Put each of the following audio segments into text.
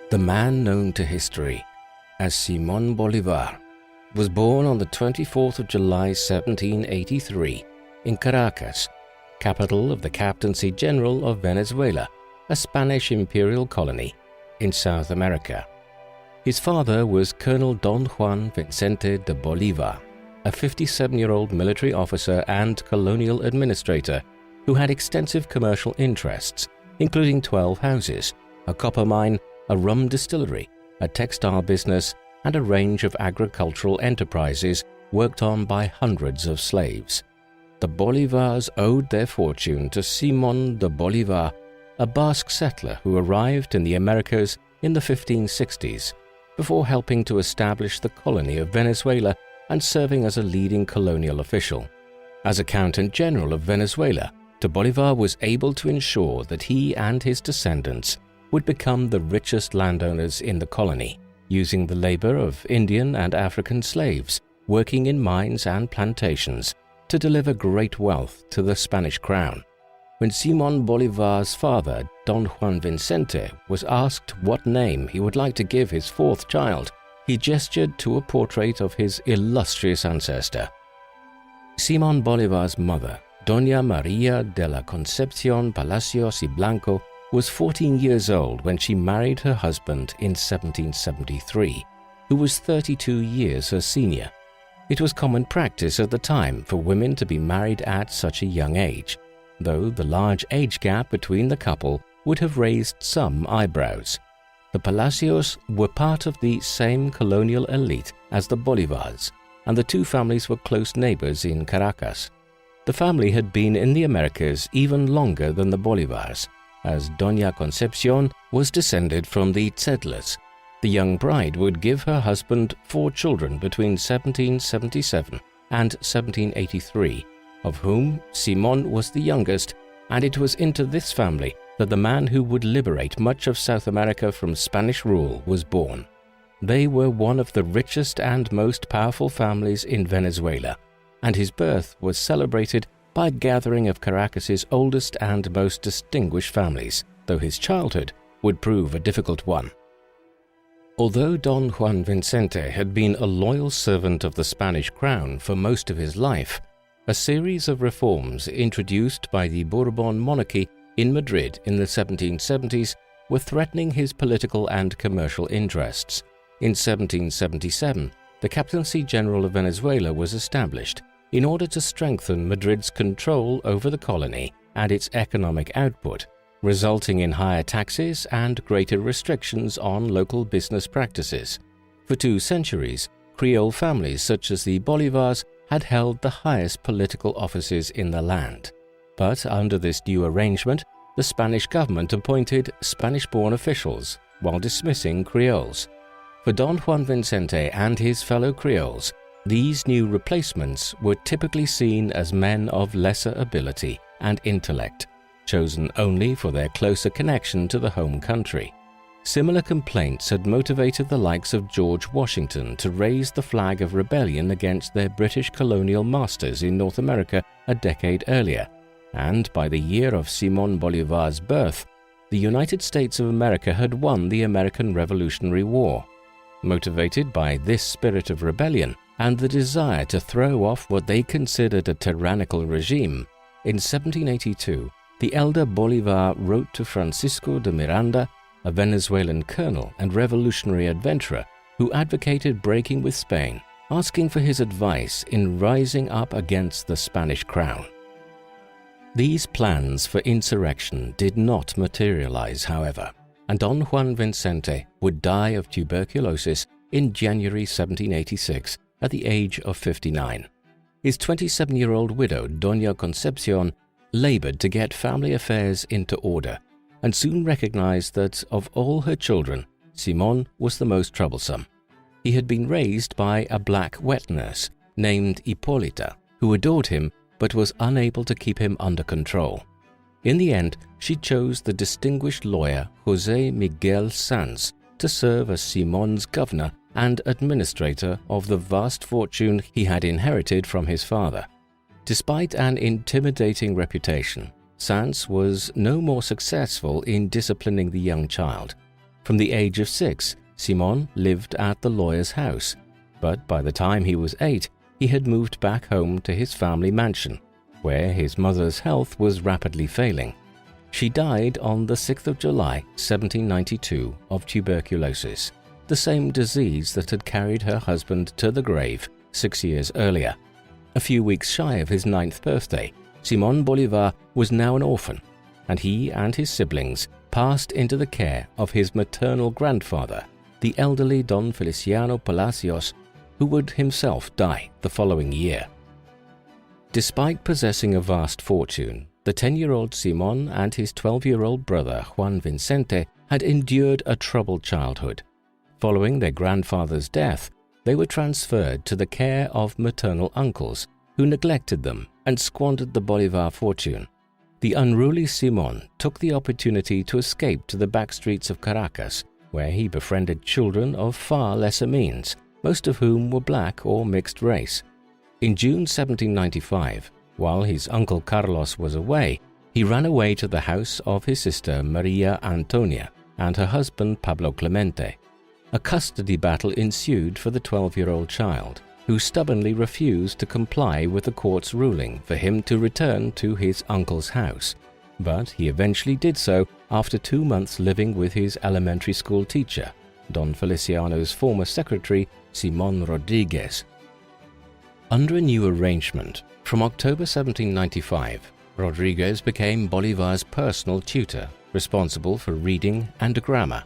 The man known to history as Simón Bolívar was born on the 24th of July 1783 in Caracas, capital of the Captaincy General of Venezuela, a Spanish imperial colony in South America. His father was Colonel Don Juan Vicente de Bolívar, a 57-year-old military officer and colonial administrator who had extensive commercial interests, including 12 houses, a copper mine, a rum distillery, a textile business, and a range of agricultural enterprises worked on by hundreds of slaves. The Bolívars owed their fortune to Simón de Bolívar, a Basque settler who arrived in the Americas in the 1560s, before helping to establish the colony of Venezuela and serving as a leading colonial official. As Accountant General of Venezuela, de Bolívar was able to ensure that he and his descendants would become the richest landowners in the colony, using the labor of Indian and African slaves working in mines and plantations to deliver great wealth to the Spanish crown. When Simón Bolívar's father, Don Juan Vicente, was asked what name he would like to give his fourth child, he gestured to a portrait of his illustrious ancestor. Simón Bolívar's mother, Doña María de la Concepción Palacios y Blanco, was 14 years old when she married her husband in 1773, who was 32 years her senior. It was common practice at the time for women to be married at such a young age, though the large age gap between the couple would have raised some eyebrows. The Palacios were part of the same colonial elite as the Bolívars, and the two families were close neighbors in Caracas. The family had been in the Americas even longer than the Bolívars, as Doña Concepción was descended from the Tzedlers. The young bride would give her husband 4 children between 1777 and 1783, of whom Simón was the youngest, and it was into this family that the man who would liberate much of South America from Spanish rule was born. They were one of the richest and most powerful families in Venezuela, and his birth was celebrated by a gathering of Caracas's oldest and most distinguished families, though his childhood would prove a difficult one. Although Don Juan Vicente had been a loyal servant of the Spanish crown for most of his life, a series of reforms introduced by the Bourbon monarchy in Madrid in the 1770s were threatening his political and commercial interests. In 1777, the Captaincy General of Venezuela was established in order to strengthen Madrid's control over the colony and its economic output, resulting in higher taxes and greater restrictions on local business practices. For 2 centuries, Creole families such as the Bolívars had held the highest political offices in the land. But under this new arrangement, the Spanish government appointed Spanish-born officials while dismissing Creoles. For Don Juan Vicente and his fellow Creoles, these new replacements were typically seen as men of lesser ability and intellect, chosen only for their closer connection to the home country. Similar complaints had motivated the likes of George Washington to raise the flag of rebellion against their British colonial masters in North America a decade earlier, and by the year of Simón Bolívar's birth, the United States of America had won the American Revolutionary War. Motivated by this spirit of rebellion and the desire to throw off what they considered a tyrannical regime, in 1782, the elder Bolívar wrote to Francisco de Miranda, a Venezuelan colonel and revolutionary adventurer who advocated breaking with Spain, asking for his advice in rising up against the Spanish crown. These plans for insurrection did not materialize, however, and Don Juan Vicente would die of tuberculosis in January 1786 at the age of 59. His 27-year-old widow, Doña Concepción, labored to get family affairs into order and soon recognized that of all her children, Simón was the most troublesome. He had been raised by a black wet nurse named Hipólita, who adored him but was unable to keep him under control. In the end, she chose the distinguished lawyer José Miguel Sanz to serve as Simón's governor and administrator of the vast fortune he had inherited from his father. Despite an intimidating reputation, Sanz was no more successful in disciplining the young child. From the age of 6, Simón lived at the lawyer's house, but by the time he was 8, he had moved back home to his family mansion, where his mother's health was rapidly failing. She died on the 6th of July, 1792, of tuberculosis, the same disease that had carried her husband to the grave 6 years earlier. A few weeks shy of his 9th birthday, Simón Bolívar was now an orphan, and he and his siblings passed into the care of his maternal grandfather, the elderly Don Feliciano Palacios, who would himself die the following year. Despite possessing a vast fortune, the 10-year-old Simón and his 12-year-old brother Juan Vicente had endured a troubled childhood. Following their grandfather's death, they were transferred to the care of maternal uncles, who neglected them and squandered the Bolívar fortune. The unruly Simón took the opportunity to escape to the back streets of Caracas, where he befriended children of far lesser means, most of whom were black or mixed race. In June 1795, while his uncle Carlos was away, he ran away to the house of his sister Maria Antonia and her husband Pablo Clemente. A custody battle ensued for the 12-year-old child, who stubbornly refused to comply with the court's ruling for him to return to his uncle's house. But he eventually did so after 2 months living with his elementary school teacher, Don Feliciano's former secretary, Simón Rodríguez. Under a new arrangement, from October 1795, Rodríguez became Bolívar's personal tutor, responsible for reading and grammar.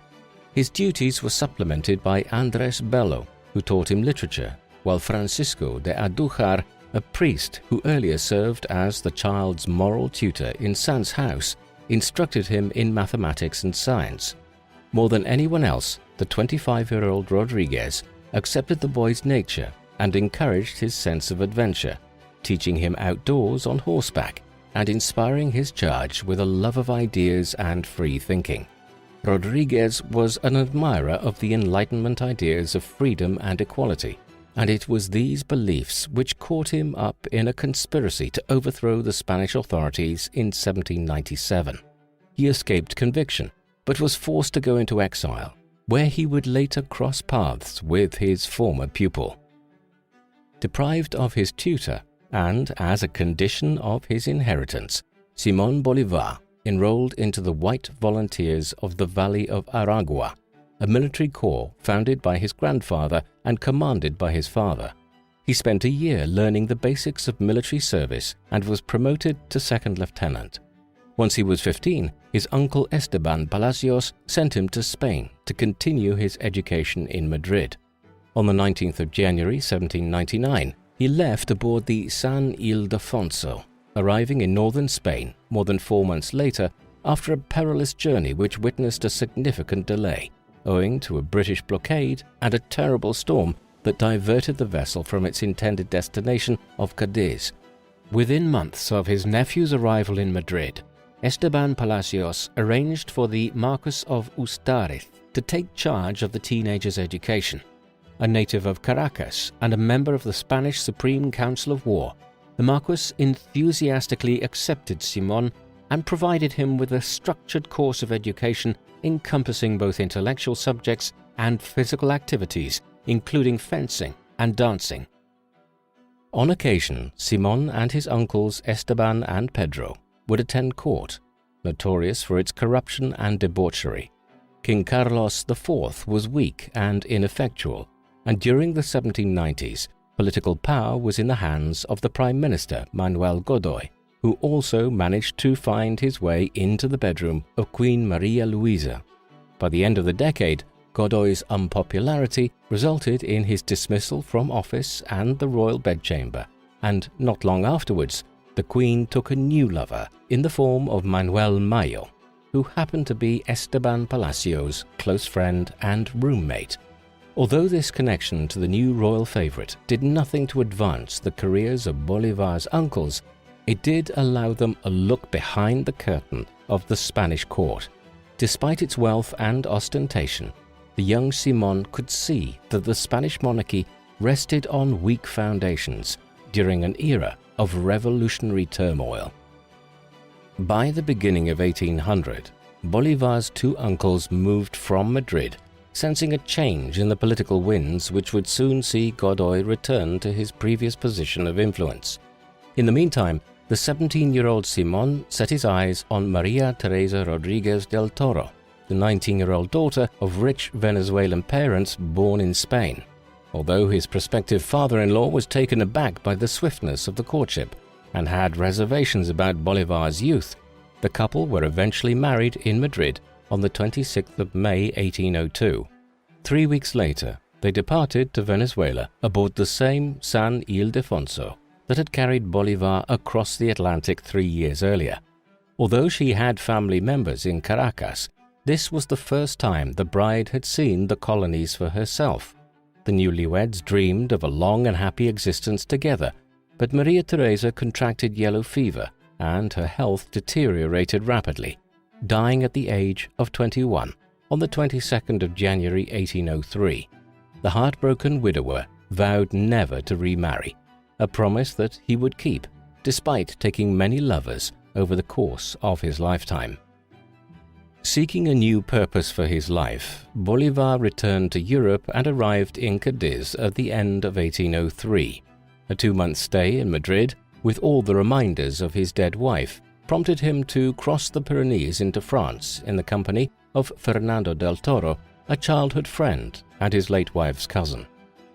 His duties were supplemented by Andrés Bello, who taught him literature, while Francisco de Andújar, a priest who earlier served as the child's moral tutor in San's house, instructed him in mathematics and science. More than anyone else, the 25-year-old Rodríguez accepted the boy's nature and encouraged his sense of adventure, teaching him outdoors on horseback and inspiring his charge with a love of ideas and free thinking. Rodríguez was an admirer of the Enlightenment ideas of freedom and equality, and it was these beliefs which caught him up in a conspiracy to overthrow the Spanish authorities in 1797. He escaped conviction, but was forced to go into exile, where he would later cross paths with his former pupil. Deprived of his tutor, and as a condition of his inheritance, Simón Bolívar enrolled into the White Volunteers of the Valley of Aragua, a military corps founded by his grandfather and commanded by his father. He spent a year learning the basics of military service and was promoted to second lieutenant. Once he was 15, his uncle Esteban Palacios sent him to Spain to continue his education in Madrid. On the 19th of January 1799, he left aboard the San Ildefonso, arriving in northern Spain more than 4 months later after a perilous journey which witnessed a significant delay, owing to a British blockade and a terrible storm that diverted the vessel from its intended destination of Cadiz. Within months of his nephew's arrival in Madrid, Esteban Palacios arranged for the Marquis of Ustariz to take charge of the teenager's education. A native of Caracas and a member of the Spanish Supreme Council of War, the Marquis enthusiastically accepted Simón and provided him with a structured course of education encompassing both intellectual subjects and physical activities, including fencing and dancing. On occasion, Simón and his uncles Esteban and Pedro would attend court, notorious for its corruption and debauchery. King Carlos IV was weak and ineffectual, and during the 1790s, political power was in the hands of the Prime Minister Manuel Godoy, who also managed to find his way into the bedroom of Queen Maria Luisa. By the end of the decade, Godoy's unpopularity resulted in his dismissal from office and the royal bedchamber, and not long afterwards, the Queen took a new lover in the form of Manuel Mayo, who happened to be Esteban Palacios' close friend and roommate. Although this connection to the new royal favorite did nothing to advance the careers of Bolívar's uncles, it did allow them a look behind the curtain of the Spanish court. Despite its wealth and ostentation, the young Simón could see that the Spanish monarchy rested on weak foundations during an era of revolutionary turmoil. By the beginning of 1800, Bolivar's two uncles moved from Madrid, sensing a change in the political winds which would soon see Godoy return to his previous position of influence. In the meantime, the 17-year-old Simón set his eyes on María Teresa Rodríguez del Toro, the 19-year-old daughter of rich Venezuelan parents born in Spain. Although his prospective father-in-law was taken aback by the swiftness of the courtship and had reservations about Bolivar's youth, the couple were eventually married in Madrid on the 26th of May 1802. 3 weeks later, they departed to Venezuela aboard the same San Ildefonso that had carried Bolivar across the Atlantic 3 years earlier. Although she had family members in Caracas, this was the first time the bride had seen the colonies for herself. The newlyweds dreamed of a long and happy existence together, but Maria Teresa contracted yellow fever and her health deteriorated rapidly, dying at the age of 21 on the 22nd of January 1803. The heartbroken widower vowed never to remarry, a promise that he would keep despite taking many lovers over the course of his lifetime. Seeking a new purpose for his life, Bolivar returned to Europe and arrived in Cadiz at the end of 1803. A 2-month stay in Madrid, with all the reminders of his dead wife, prompted him to cross the Pyrenees into France in the company of Fernando del Toro, a childhood friend and his late wife's cousin.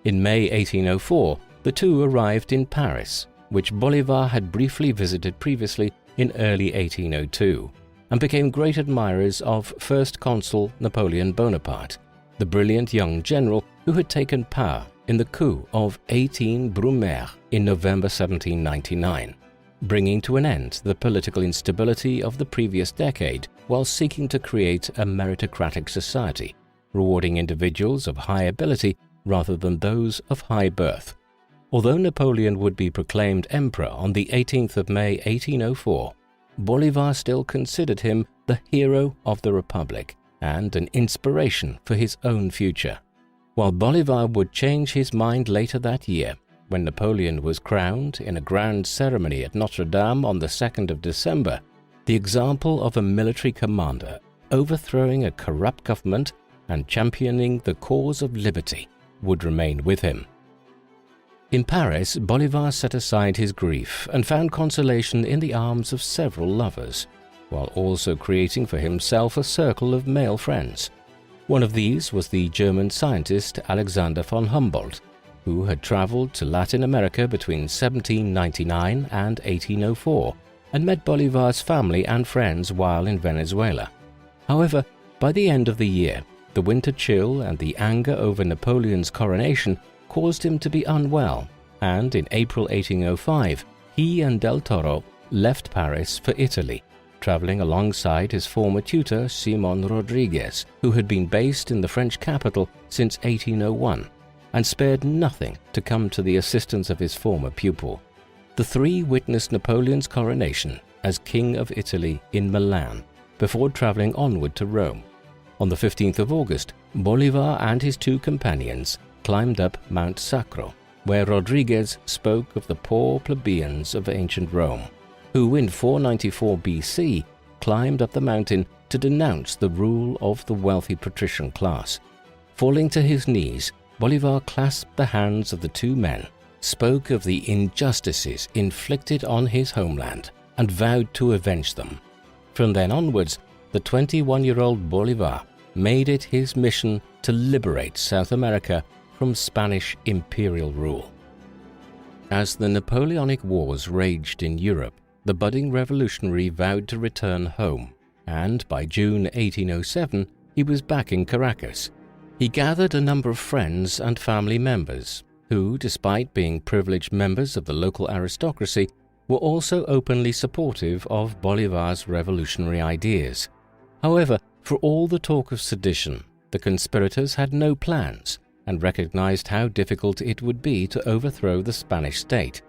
In May 1804, the two arrived in Paris, which Bolivar had briefly visited previously in early 1802, and became great admirers of First Consul Napoleon Bonaparte, the brilliant young general who had taken power in the coup of 18 Brumaire in November 1799, bringing to an end the political instability of the previous decade while seeking to create a meritocratic society, rewarding individuals of high ability rather than those of high birth. Although Napoleon would be proclaimed emperor on the 18th of May 1804, Bolivar still considered him the hero of the Republic and an inspiration for his own future. While Bolivar would change his mind later that year, when Napoleon was crowned in a grand ceremony at Notre Dame on the 2nd of December, the example of a military commander overthrowing a corrupt government and championing the cause of liberty would remain with him. In Paris, Bolivar set aside his grief and found consolation in the arms of several lovers, while also creating for himself a circle of male friends. One of these was the German scientist Alexander von Humboldt, who had traveled to Latin America between 1799 and 1804 and met Bolivar's family and friends while in Venezuela. However, by the end of the year, the winter chill and the anger over Napoleon's coronation caused him to be unwell, and in April 1805, he and Del Toro left Paris for Italy, traveling alongside his former tutor Simón Rodríguez, who had been based in the French capital since 1801, and spared nothing to come to the assistance of his former pupil. The three witnessed Napoleon's coronation as King of Italy in Milan, before traveling onward to Rome. On the 15th of August, Bolivar and his two companions climbed up Mount Sacro, where Rodriguez spoke of the poor plebeians of ancient Rome, who in 494 BC climbed up the mountain to denounce the rule of the wealthy patrician class. Falling to his knees, Bolivar clasped the hands of the two men, spoke of the injustices inflicted on his homeland, and vowed to avenge them. From then onwards, the 21-year-old Bolivar made it his mission to liberate South America from Spanish imperial rule. As the Napoleonic Wars raged in Europe, the budding revolutionary vowed to return home, and by June 1807 he was back in Caracas. He gathered a number of friends and family members who, despite being privileged members of the local aristocracy, were also openly supportive of Bolivar's revolutionary ideas. However, for all the talk of sedition, the conspirators had no plans and recognized how difficult it would be to overthrow the Spanish state.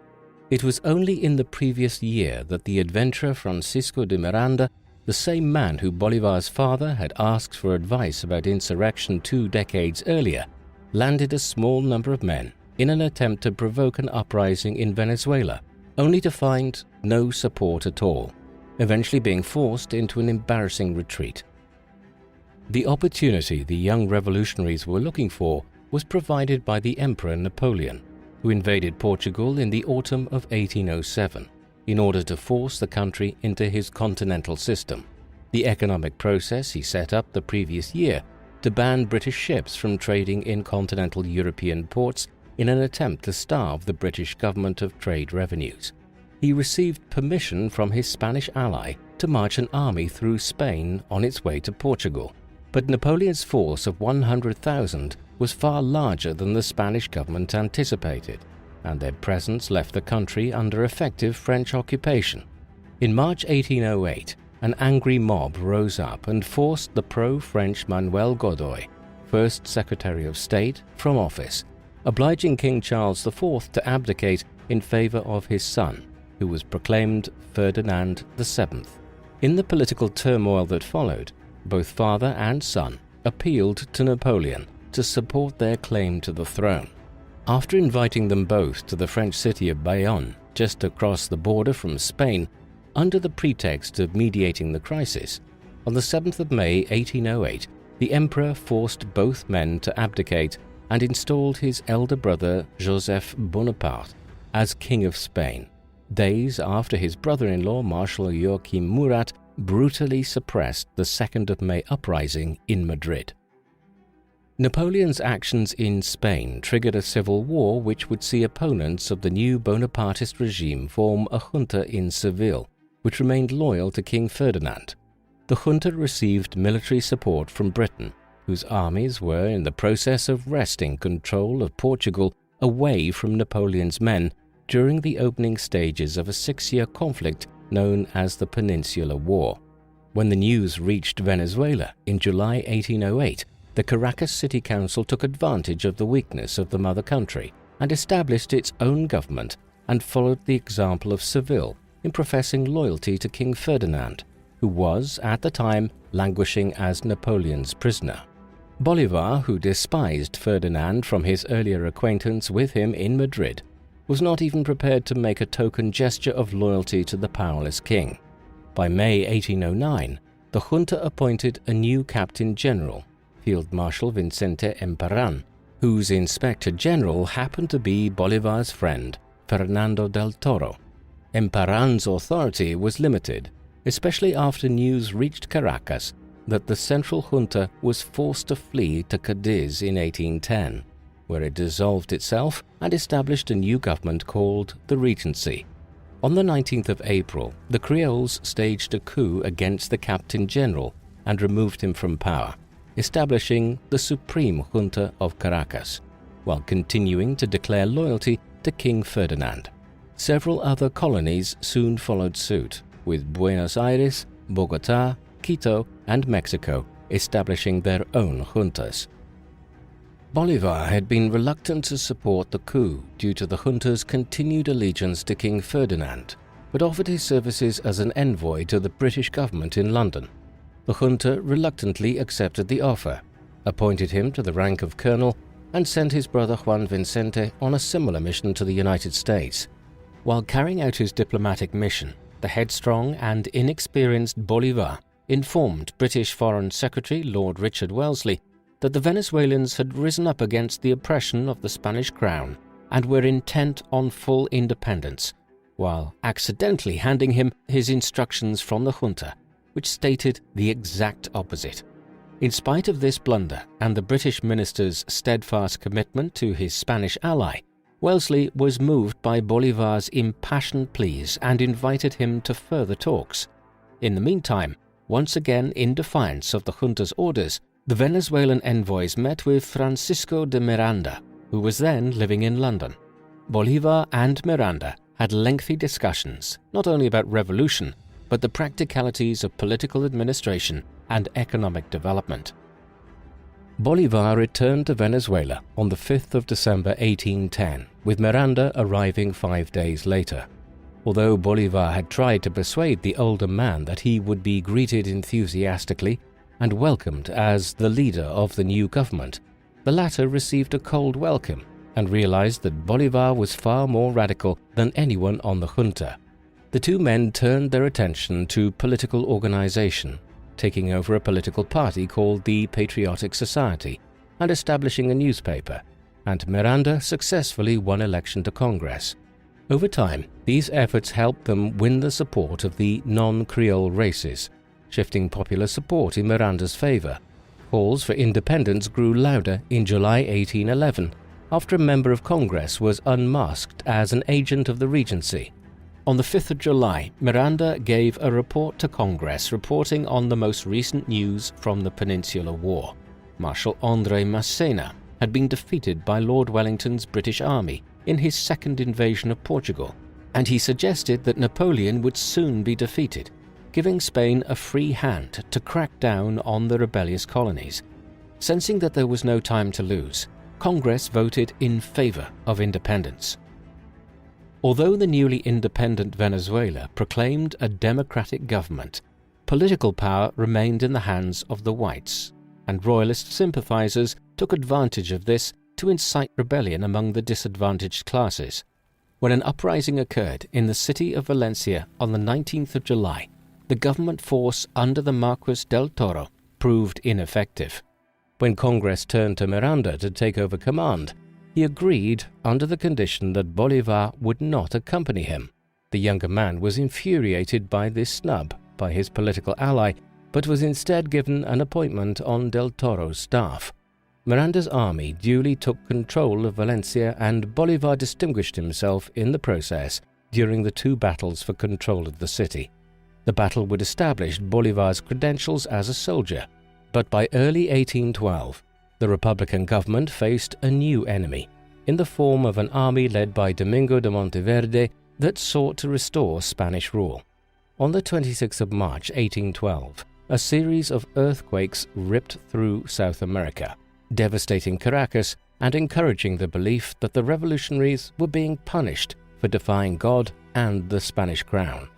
It was only in the previous year that the adventurer Francisco de Miranda, the same man who Bolivar's father had asked for advice about insurrection 2 decades earlier, landed a small number of men in an attempt to provoke an uprising in Venezuela, only to find no support at all. eventually being forced into an embarrassing retreat. The opportunity the young revolutionaries were looking for was provided by the Emperor Napoleon, who invaded Portugal in the autumn of 1807 in order to force the country into his continental system. The economic process he set up the previous year to ban British ships from trading in continental European ports in an attempt to starve the British government of trade revenues. He received permission from his Spanish ally to march an army through Spain on its way to Portugal, but Napoleon's force of 100,000 was far larger than the Spanish government anticipated, and their presence left the country under effective French occupation. In March 1808, an angry mob rose up and forced the pro-French Manuel Godoy, first Secretary of State, from office, obliging King Charles IV to abdicate in favor of his son, who was proclaimed Ferdinand VII. In the political turmoil that followed, both father and son appealed to Napoleon to support their claim to the throne. After inviting them both to the French city of Bayonne, just across the border from Spain, under the pretext of mediating the crisis, on the 7th of May 1808, the emperor forced both men to abdicate and installed his elder brother Joseph Bonaparte as King of Spain, days after his brother-in-law Marshal Joachim Murat brutally suppressed the 2nd of May uprising in Madrid. Napoleon's actions in Spain triggered a civil war which would see opponents of the new Bonapartist regime form a junta in Seville, which remained loyal to King Ferdinand. The junta received military support from Britain, whose armies were in the process of wresting control of Portugal away from Napoleon's men during the opening stages of a 6-year conflict known as the Peninsular War. When the news reached Venezuela in July 1808, the Caracas City Council took advantage of the weakness of the mother country and established its own government and followed the example of Seville in professing loyalty to King Ferdinand, who was, at the time, languishing as Napoleon's prisoner. Bolívar, who despised Ferdinand from his earlier acquaintance with him in Madrid, was not even prepared to make a token gesture of loyalty to the powerless king. By May 1809, the junta appointed a new captain general, Field Marshal Vicente Emparan, whose inspector general happened to be Bolívar's friend, Fernando del Toro. Emparan's authority was limited, especially after news reached Caracas that the central junta was forced to flee to Cadiz in 1810, where it dissolved itself and established a new government called the Regency. On the 19th of April, the Creoles staged a coup against the Captain General and removed him from power, establishing the Supreme Junta of Caracas, while continuing to declare loyalty to King Ferdinand. Several other colonies soon followed suit, with Buenos Aires, Bogotá, Quito, and Mexico establishing their own juntas. Bolívar had been reluctant to support the coup due to the junta's continued allegiance to King Ferdinand, but offered his services as an envoy to the British government in London. The junta reluctantly accepted the offer, appointed him to the rank of colonel, and sent his brother Juan Vicente on a similar mission to the United States. While carrying out his diplomatic mission, the headstrong and inexperienced Bolívar informed British Foreign Secretary Lord Richard Wellesley that the Venezuelans had risen up against the oppression of the Spanish crown and were intent on full independence, while accidentally handing him his instructions from the junta, which stated the exact opposite. In spite of this blunder and the British minister's steadfast commitment to his Spanish ally, Wellesley was moved by Bolívar's impassioned pleas and invited him to further talks. In the meantime, once again in defiance of the junta's orders, the Venezuelan envoys met with Francisco de Miranda, who was then living in London. Bolívar and Miranda had lengthy discussions, not only about revolution, but the practicalities of political administration and economic development. Bolívar returned to Venezuela on the 5th of December 1810, with Miranda arriving 5 days later. Although Bolívar had tried to persuade the older man that he would be greeted enthusiastically and welcomed as the leader of the new government, the latter received a cold welcome and realized that Bolívar was far more radical than anyone on the junta. the two men turned their attention to political organization, taking over a political party called the Patriotic Society and establishing a newspaper, and Miranda successfully won election to Congress. Over time, these efforts helped them win the support of the non-Creole races, shifting popular support in Miranda's favor. Calls for independence grew louder in July 1811 after a member of Congress was unmasked as an agent of the Regency. On the 5th of July, Miranda gave a report to Congress reporting on the most recent news from the Peninsular War. Marshal André Massena had been defeated by Lord Wellington's British army in his second invasion of Portugal, and he suggested that Napoleon would soon be defeated, giving Spain a free hand to crack down on the rebellious colonies. Sensing that there was no time to lose, Congress voted in favor of independence. Although the newly independent Venezuela proclaimed a democratic government, political power remained in the hands of the whites, and royalist sympathizers took advantage of this to incite rebellion among the disadvantaged classes. When an uprising occurred in the city of Valencia on the 19th of July, the government force under the Marquis del Toro proved ineffective. When Congress turned to Miranda to take over command, he agreed under the condition that Bolívar would not accompany him. The younger man was infuriated by this snub by his political ally, but was instead given an appointment on del Toro's staff. Miranda's army duly took control of Valencia, and Bolívar distinguished himself in the process during the two battles for control of the city. The battle would establish Bolívar's credentials as a soldier, but by early 1812, the Republican government faced a new enemy, in the form of an army led by Domingo de Monteverde that sought to restore Spanish rule. On the 26th of March 1812, a series of earthquakes ripped through South America, devastating Caracas and encouraging the belief that the revolutionaries were being punished for defying God and the Spanish crown.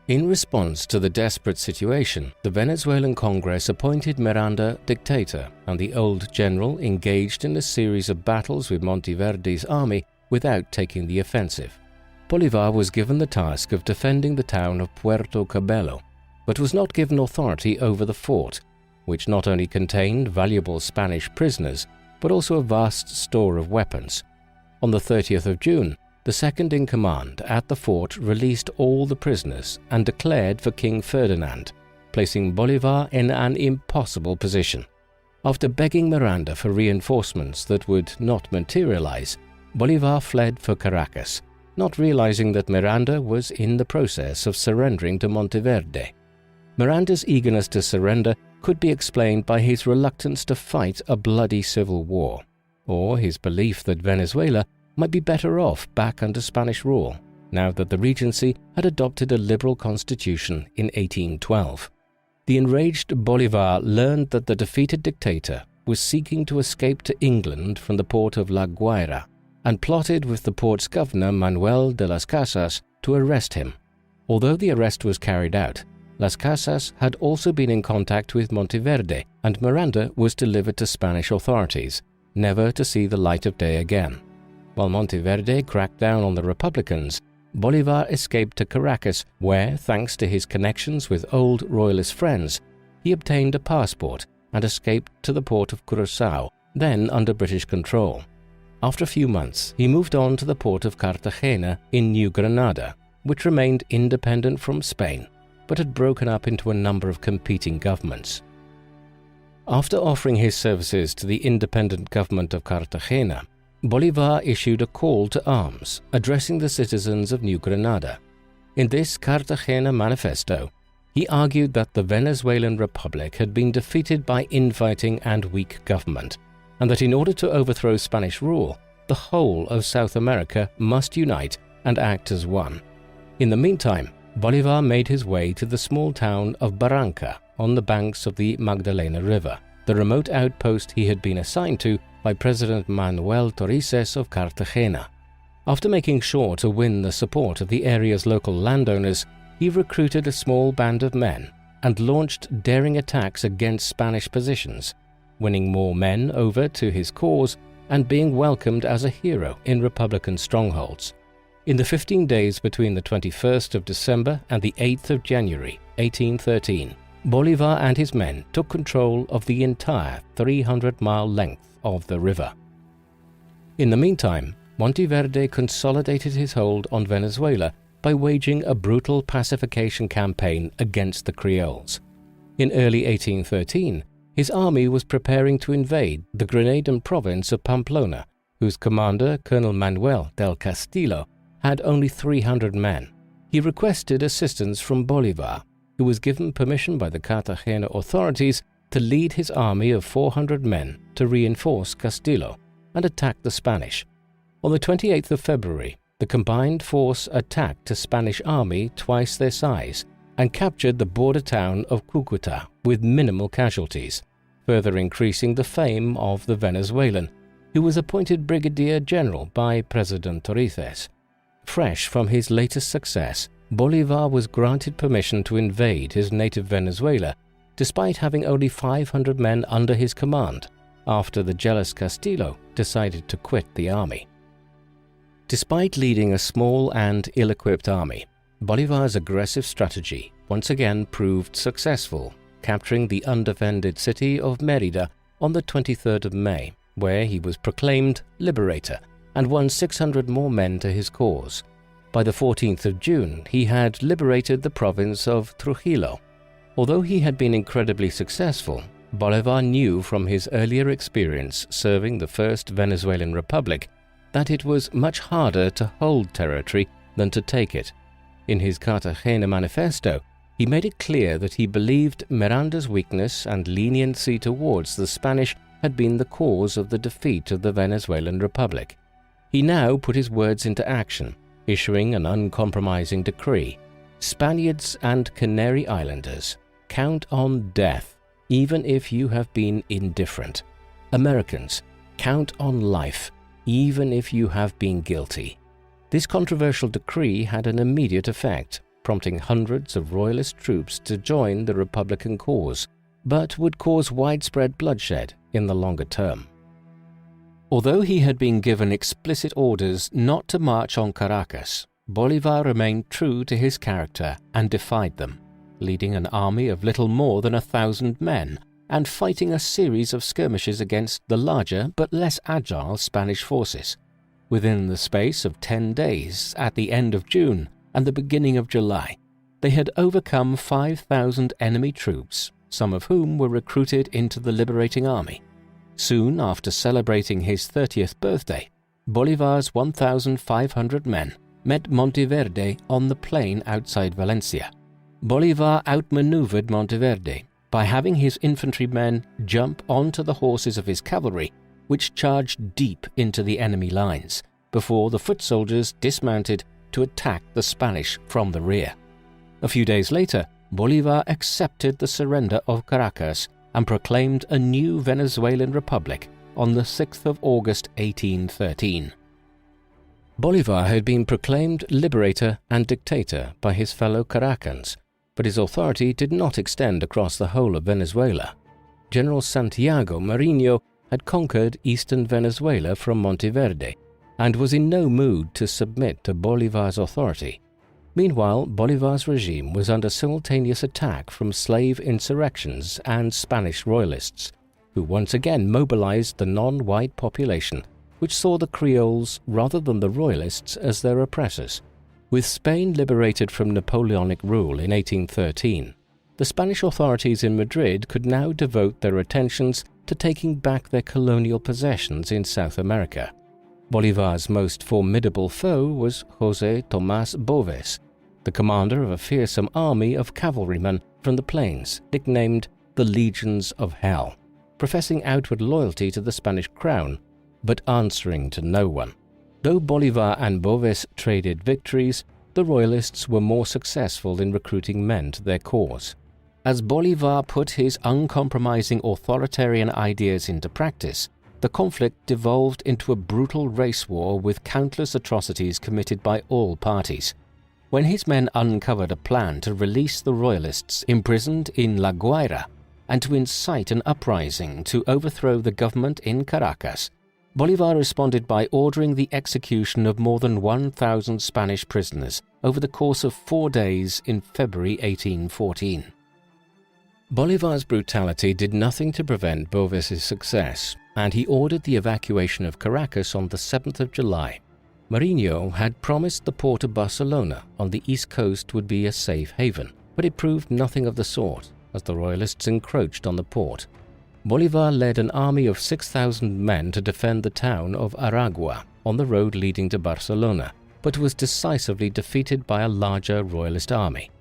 In response to the desperate situation, the Venezuelan Congress appointed Miranda dictator, and the old general engaged in a series of battles with Monteverde's army without taking the offensive. Bolívar was given the task of defending the town of Puerto Cabello, but was not given authority over the fort, which not only contained valuable Spanish prisoners, but also a vast store of weapons. On the 30th of June, the second-in-command at the fort released all the prisoners and declared for King Ferdinand, placing Bolívar in an impossible position. After begging Miranda for reinforcements that would not materialize, Bolívar fled for Caracas, not realizing that Miranda was in the process of surrendering to Monteverde. Miranda's eagerness to surrender could be explained by his reluctance to fight a bloody civil war, or his belief that Venezuela might be better off back under Spanish rule, now that the Regency had adopted a liberal constitution in 1812. The enraged Bolívar learned that the defeated dictator was seeking to escape to England from the port of La Guaira, and plotted with the port's governor Manuel de las Casas to arrest him. Although the arrest was carried out, Las Casas had also been in contact with Monteverde, and Miranda was delivered to Spanish authorities, never to see the light of day again. While Monteverde cracked down on the Republicans, Bolívar escaped to Caracas, where, thanks to his connections with old royalist friends, he obtained a passport and escaped to the port of Curaçao, then under British control. After a few months, he moved on to the port of Cartagena in New Granada, which remained independent from Spain, but had broken up into a number of competing governments. After offering his services to the independent government of Cartagena, Bolívar issued a call to arms, addressing the citizens of New Granada. In this Cartagena manifesto, he argued that the Venezuelan Republic had been defeated by infighting and weak government, and that in order to overthrow Spanish rule, the whole of South America must unite and act as one. In the meantime, Bolívar made his way to the small town of Barranca on the banks of the Magdalena River, the remote outpost he had been assigned to by President Manuel Torices of Cartagena. After making sure to win the support of the area's local landowners, he recruited a small band of men and launched daring attacks against Spanish positions, winning more men over to his cause and being welcomed as a hero in Republican strongholds. In the 15 days between the 21st of December and the 8th of January 1813, Bolívar and his men took control of the entire 300-mile length of the river. In the meantime, Monteverde consolidated his hold on Venezuela by waging a brutal pacification campaign against the Creoles. In early 1813, his army was preparing to invade the Grenadian province of Pamplona, whose commander, Colonel Manuel del Castillo, had only 300 men. He requested assistance from Bolívar, who was given permission by the Cartagena authorities to lead his army of 400 men to reinforce Castillo and attack the Spanish. On the 28th of February, the combined force attacked a Spanish army twice their size and captured the border town of Cúcuta with minimal casualties, further increasing the fame of the Venezuelan, who was appointed brigadier general by President Torices. Fresh from his latest success, Bolívar was granted permission to invade his native Venezuela, despite having only 500 men under his command, after the jealous Castillo decided to quit the army. Despite leading a small and ill-equipped army, Bolívar's aggressive strategy once again proved successful, capturing the undefended city of Mérida on the 23rd of May, where he was proclaimed Liberator and won 600 more men to his cause. By the 14th of June, he had liberated the province of Trujillo. Although he had been incredibly successful, Bolívar knew from his earlier experience serving the First Venezuelan Republic that it was much harder to hold territory than to take it. In his Cartagena manifesto, he made it clear that he believed Miranda's weakness and leniency towards the Spanish had been the cause of the defeat of the Venezuelan Republic. He now put his words into action, issuing an uncompromising decree: Spaniards and Canary Islanders, count on death, even if you have been indifferent. Americans, count on life, even if you have been guilty. This controversial decree had an immediate effect, prompting hundreds of royalist troops to join the Republican cause, but would cause widespread bloodshed in the longer term. Although he had been given explicit orders not to march on Caracas, Bolívar remained true to his character and defied them, leading an army of little more than 1,000 men and fighting a series of skirmishes against the larger but less agile Spanish forces. Within the space of 10 days, at the end of June and the beginning of July, they had overcome 5,000 enemy troops, some of whom were recruited into the liberating army. Soon after celebrating his 30th birthday, Bolívar's 1,500 men met Monteverde on the plain outside Valencia. Bolívar outmaneuvered Monteverde by having his infantrymen jump onto the horses of his cavalry, which charged deep into the enemy lines, before the foot soldiers dismounted to attack the Spanish from the rear. A few days later, Bolívar accepted the surrender of Caracas and proclaimed a new Venezuelan republic on the 6th of August 1813. Bolívar had been proclaimed liberator and dictator by his fellow Caracans, but his authority did not extend across the whole of Venezuela. General Santiago Mariño had conquered eastern Venezuela from Monteverde and was in no mood to submit to Bolívar's authority. Meanwhile, Bolívar's regime was under simultaneous attack from slave insurrections and Spanish royalists, who once again mobilized the non-white population, which saw the Creoles rather than the royalists as their oppressors. With Spain liberated from Napoleonic rule in 1813, the Spanish authorities in Madrid could now devote their attentions to taking back their colonial possessions in South America. Bolívar's most formidable foe was José Tomás Boves, the commander of a fearsome army of cavalrymen from the plains, nicknamed the Legions of Hell, professing outward loyalty to the Spanish crown, but answering to no one. Though Bolívar and Boves traded victories, the royalists were more successful in recruiting men to their cause. As Bolívar put his uncompromising authoritarian ideas into practice, the conflict devolved into a brutal race war with countless atrocities committed by all parties. When his men uncovered a plan to release the royalists imprisoned in La Guaira and to incite an uprising to overthrow the government in Caracas, Bolívar responded by ordering the execution of more than 1,000 Spanish prisoners over the course of 4 days in February 1814. Bolívar's brutality did nothing to prevent Boves' success, and he ordered the evacuation of Caracas on the 7th of July. Marinho had promised the port of Barcelona on the east coast would be a safe haven, but it proved nothing of the sort, as the royalists encroached on the port. Bolívar led an army of 6,000 men to defend the town of Aragua on the road leading to Barcelona, but was decisively defeated by a larger royalist army.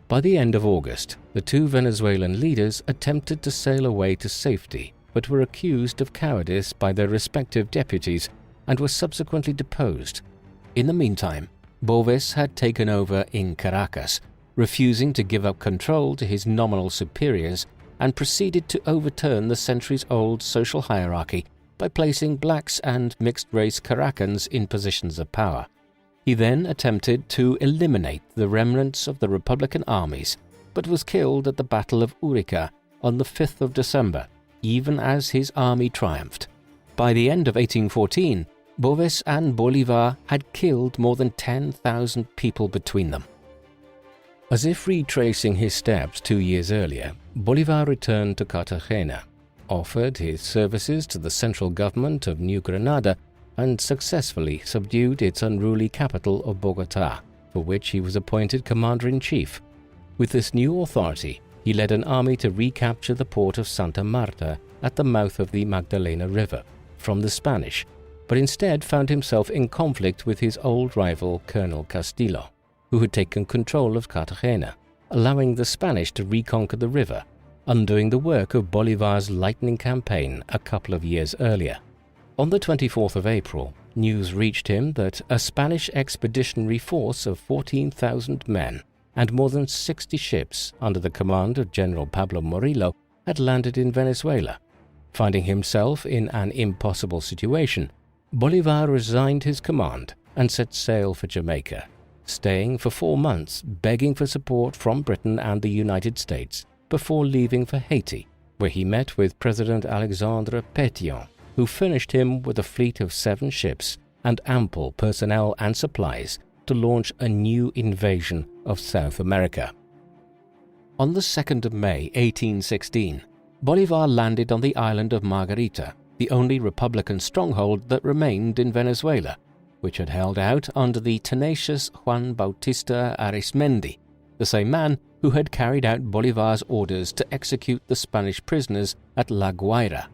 By the end of August, the two Venezuelan leaders attempted to sail away to safety, but were accused of cowardice by their respective deputies and were subsequently deposed. In the meantime, Boves had taken over in Caracas, refusing to give up control to his nominal superiors, and proceeded to overturn the centuries-old social hierarchy by placing blacks and mixed-race Caracans in positions of power. He then attempted to eliminate the remnants of the Republican armies, but was killed at the Battle of Urica on the 5th of December, even as his army triumphed. By the end of 1814, Boves and Bolívar had killed more than 10,000 people between them. As if retracing his steps 2 years earlier, Bolívar returned to Cartagena, offered his services to the central government of New Granada, and successfully subdued its unruly capital of Bogotá, for which he was appointed commander-in-chief. With this new authority, he led an army to recapture the port of Santa Marta at the mouth of the Magdalena River from the Spanish, but instead found himself in conflict with his old rival Colonel Castillo, who had taken control of Cartagena, allowing the Spanish to reconquer the river, undoing the work of Bolívar's lightning campaign a couple of years earlier. On the 24th of April, news reached him that a Spanish expeditionary force of 14,000 men and more than 60 ships under the command of General Pablo Morillo had landed in Venezuela. Finding himself in an impossible situation, Bolívar resigned his command and set sail for Jamaica, staying for 4 months begging for support from Britain and the United States before leaving for Haiti, where he met with President Alexandre Pétion, who furnished him with a fleet of 7 ships and ample personnel and supplies to launch a new invasion of South America. On the 2nd of May 1816, Bolívar landed on the island of Margarita, the only Republican stronghold that remained in Venezuela, which had held out under the tenacious Juan Bautista Arismendi, the same man who had carried out Bolívar's orders to execute the Spanish prisoners at La Guaira.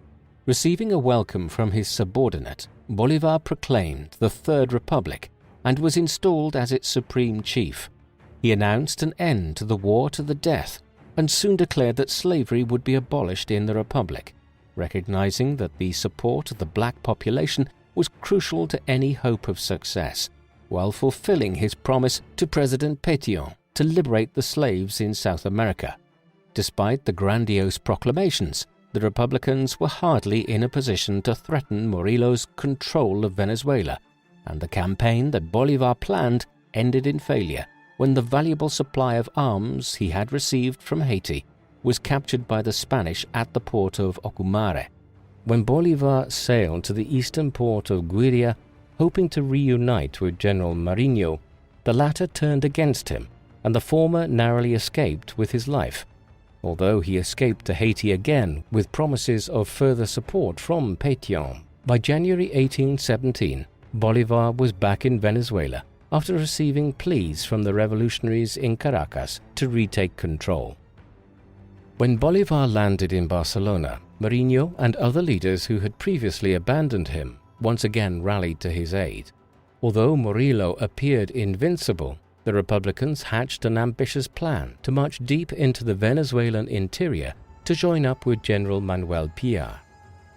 Receiving a welcome from his subordinate, Bolívar proclaimed the Third Republic and was installed as its supreme chief. He announced an end to the war to the death and soon declared that slavery would be abolished in the Republic, recognizing that the support of the black population was crucial to any hope of success, while fulfilling his promise to President Pétion to liberate the slaves in South America. Despite the grandiose proclamations, the Republicans were hardly in a position to threaten Morillo's control of Venezuela, and the campaign that Bolívar planned ended in failure when the valuable supply of arms he had received from Haiti was captured by the Spanish at the port of Ocumare. When Bolívar sailed to the eastern port of Guiria, hoping to reunite with General Marinho, the latter turned against him, and the former narrowly escaped with his life. Although he escaped to Haiti again with promises of further support from Pétion, by January 1817, Bolívar was back in Venezuela after receiving pleas from the revolutionaries in Caracas to retake control. When Bolívar landed in Barcelona, Marinho and other leaders who had previously abandoned him once again rallied to his aid. Although Morillo appeared invincible, the Republicans hatched an ambitious plan to march deep into the Venezuelan interior to join up with General Manuel Piar.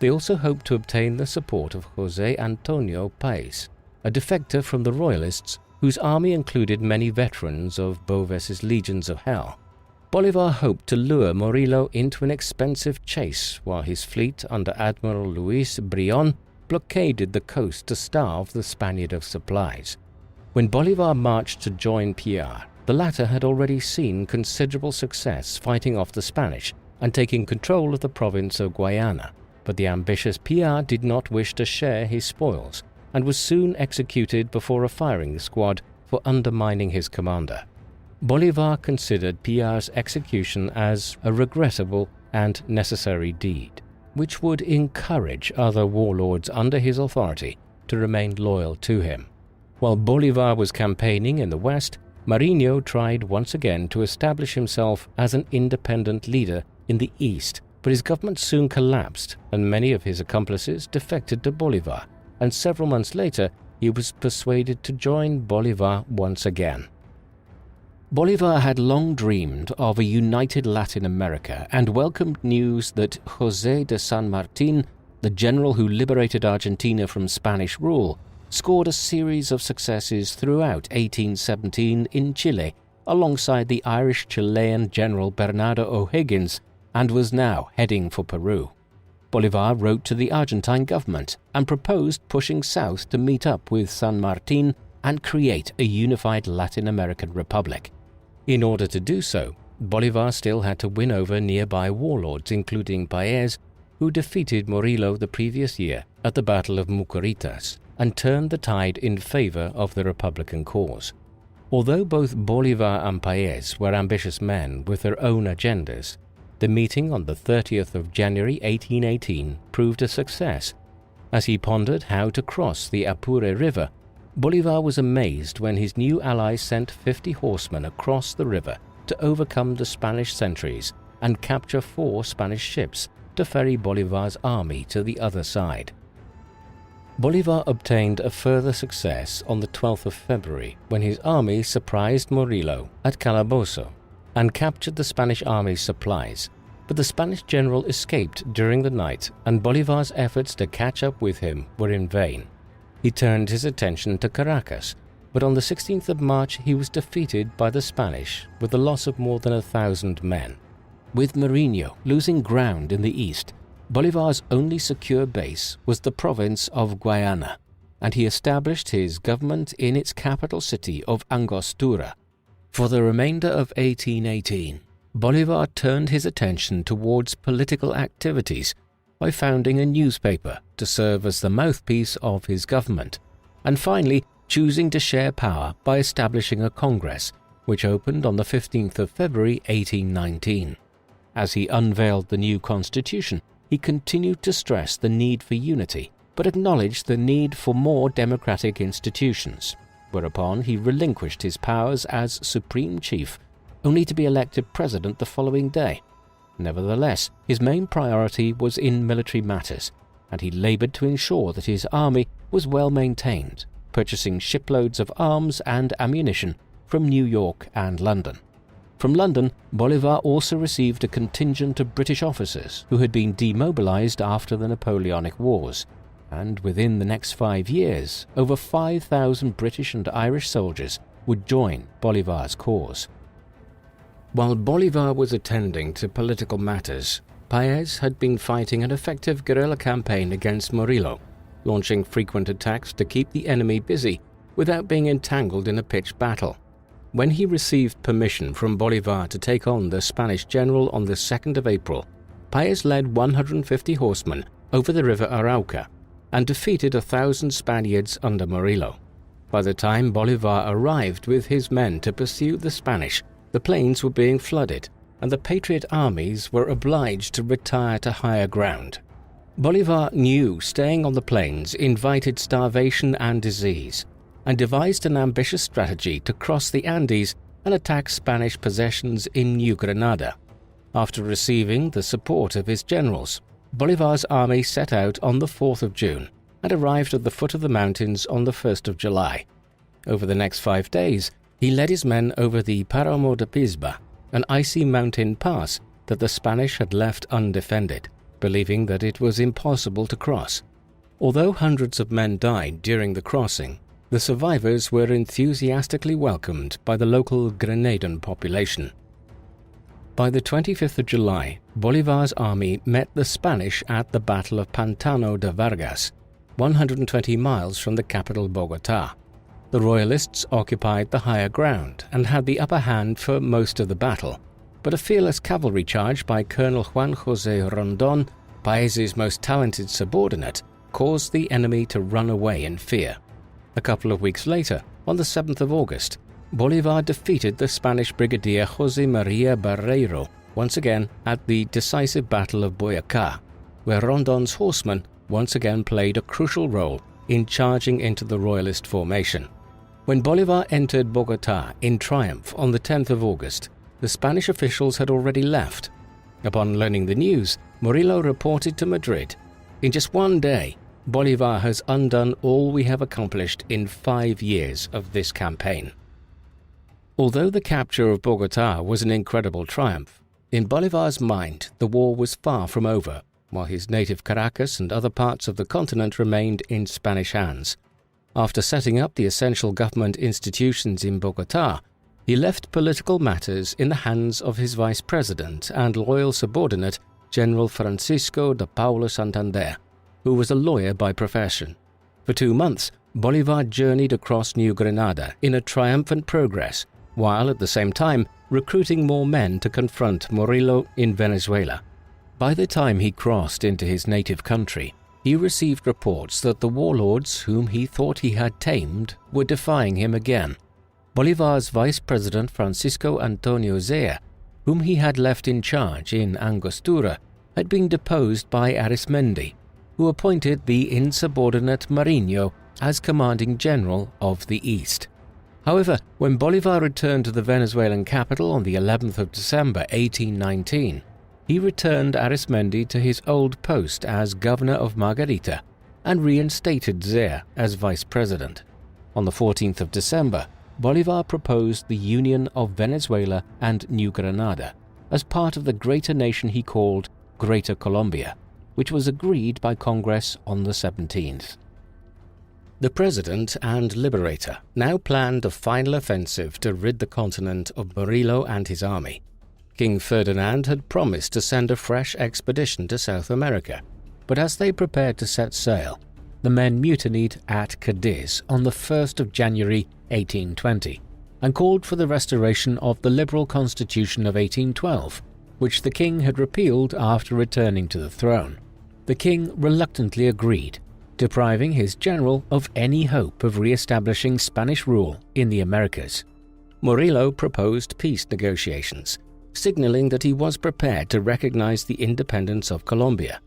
They also hoped to obtain the support of José Antonio Páez, a defector from the Royalists whose army included many veterans of Boves' Legions of Hell. Bolívar hoped to lure Morillo into an expensive chase while his fleet under Admiral Luis Brion blockaded the coast to starve the Spaniard of supplies. When Bolívar marched to join Piar, the latter had already seen considerable success fighting off the Spanish and taking control of the province of Guayana. but the ambitious PR did not wish to share his spoils and was soon executed before a firing squad for undermining his commander. Bolívar considered PR's execution as a regrettable and necessary deed, which would encourage other warlords under his authority to remain loyal to him. While Bolívar was campaigning in the west, Marinho tried once again to establish himself as an independent leader in the east, but his government soon collapsed and many of his accomplices defected to Bolívar, and several months later he was persuaded to join Bolívar once again. Bolívar had long dreamed of a united Latin America and welcomed news that José de San Martín, the general who liberated Argentina from Spanish rule, scored a series of successes throughout 1817 in Chile alongside the Irish-Chilean General Bernardo O'Higgins and was now heading for Peru. Bolívar wrote to the Argentine government and proposed pushing south to meet up with San Martín and create a unified Latin American republic. In order to do so, Bolívar still had to win over nearby warlords including Páez, who defeated Morillo the previous year at the Battle of Mucuritas and turned the tide in favor of the Republican cause. Although both Bolívar and Páez were ambitious men with their own agendas, the meeting on the 30th of January 1818 proved a success. As he pondered how to cross the Apure River, Bolívar was amazed when his new ally sent 50 horsemen across the river to overcome the Spanish sentries and capture 4 Spanish ships to ferry Bolívar's army to the other side. Bolívar obtained a further success on the 12th of February when his army surprised Morillo at Calabozo and captured the Spanish army's supplies, but the Spanish general escaped during the night and Bolívar's efforts to catch up with him were in vain. He turned his attention to Caracas, but on the 16th of March he was defeated by the Spanish with the loss of more than 1,000 men. With Marinho losing ground in the east, Bolívar's only secure base was the province of Guayana, and he established his government in its capital city of Angostura. For the remainder of 1818, Bolívar turned his attention towards political activities by founding a newspaper to serve as the mouthpiece of his government, and finally choosing to share power by establishing a Congress, which opened on the 15th of February 1819. As he unveiled the new constitution, he continued to stress the need for unity, but acknowledged the need for more democratic institutions, whereupon he relinquished his powers as supreme chief, only to be elected president the following day. Nevertheless, his main priority was in military matters, and he labored to ensure that his army was well maintained, purchasing shiploads of arms and ammunition from New York and London. From London, Bolívar also received a contingent of British officers who had been demobilized after the Napoleonic Wars, and within the next 5 years, over 5,000 British and Irish soldiers would join Bolívar's cause. While Bolívar was attending to political matters, Páez had been fighting an effective guerrilla campaign against Morillo, launching frequent attacks to keep the enemy busy without being entangled in a pitched battle. When he received permission from Bolívar to take on the Spanish general on the 2nd of April, Páez led 150 horsemen over the river Arauca and defeated 1,000 Spaniards under Morillo. By the time Bolívar arrived with his men to pursue the Spanish, the plains were being flooded and the patriot armies were obliged to retire to higher ground. Bolívar knew staying on the plains invited starvation and disease, and devised an ambitious strategy to cross the Andes and attack Spanish possessions in New Granada. After receiving the support of his generals, Bolívar's army set out on the 4th of June and arrived at the foot of the mountains on the 1st of July. Over the next 5 days, he led his men over the Páramo de Pisba, an icy mountain pass that the Spanish had left undefended, believing that it was impossible to cross. Although hundreds of men died during the crossing, the survivors were enthusiastically welcomed by the local Granadan population. By the 25th of July, Bolívar's army met the Spanish at the Battle of Pantano de Vargas, 120 miles from the capital Bogotá. The Royalists occupied the higher ground and had the upper hand for most of the battle, but a fearless cavalry charge by Colonel Juan José Rondón Paez's most talented subordinate, caused the enemy to run away in fear. A couple of weeks later, on the 7th of August, Bolívar defeated the Spanish brigadier José María Barreiro once again at the decisive Battle of Boyacá, where Rondon's horsemen once again played a crucial role in charging into the royalist formation. When Bolívar entered Bogotá in triumph on the 10th of August, the Spanish officials had already left. Upon learning the news, Morillo reported to Madrid, "In just one day, Bolívar has undone all we have accomplished in 5 years of this campaign." Although the capture of Bogotá was an incredible triumph, in Bolívar's mind the war was far from over, while his native Caracas and other parts of the continent remained in Spanish hands. After setting up the essential government institutions in Bogotá, he left political matters in the hands of his vice president and loyal subordinate, General Francisco de Paula Santander, who was a lawyer by profession. For 2 months, Bolívar journeyed across New Granada in a triumphant progress, while at the same time recruiting more men to confront Morillo in Venezuela. By the time he crossed into his native country, he received reports that the warlords whom he thought he had tamed were defying him again. Bolívar's vice president Francisco Antonio Zea, whom he had left in charge in Angostura, had been deposed by Arismendi, who appointed the insubordinate Marinho as commanding general of the East. However, when Bolívar returned to the Venezuelan capital on the 11th of December 1819, he returned Arismendi to his old post as governor of Margarita and reinstated Zea as vice president. On the 14th of December, Bolívar proposed the union of Venezuela and New Granada as part of the greater nation he called Greater Colombia, which was agreed by Congress on the 17th. The President and Liberator now planned a final offensive to rid the continent of Morillo and his army. King Ferdinand had promised to send a fresh expedition to South America, but as they prepared to set sail, the men mutinied at Cadiz on the 1st of January 1820 and called for the restoration of the liberal constitution of 1812, which the king had repealed after returning to the throne. The king reluctantly agreed, depriving his general of any hope of re-establishing Spanish rule in the Americas. Morillo proposed peace negotiations, signaling that he was prepared to recognize the independence of Colombia.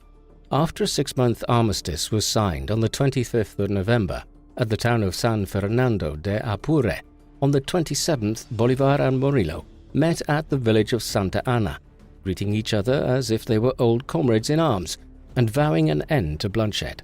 After a 6-month armistice was signed on the 25th of November at the town of San Fernando de Apure, on the 27th Bolívar and Morillo met at the village of Santa Ana, greeting each other as if they were old comrades in arms and vowing an end to bloodshed.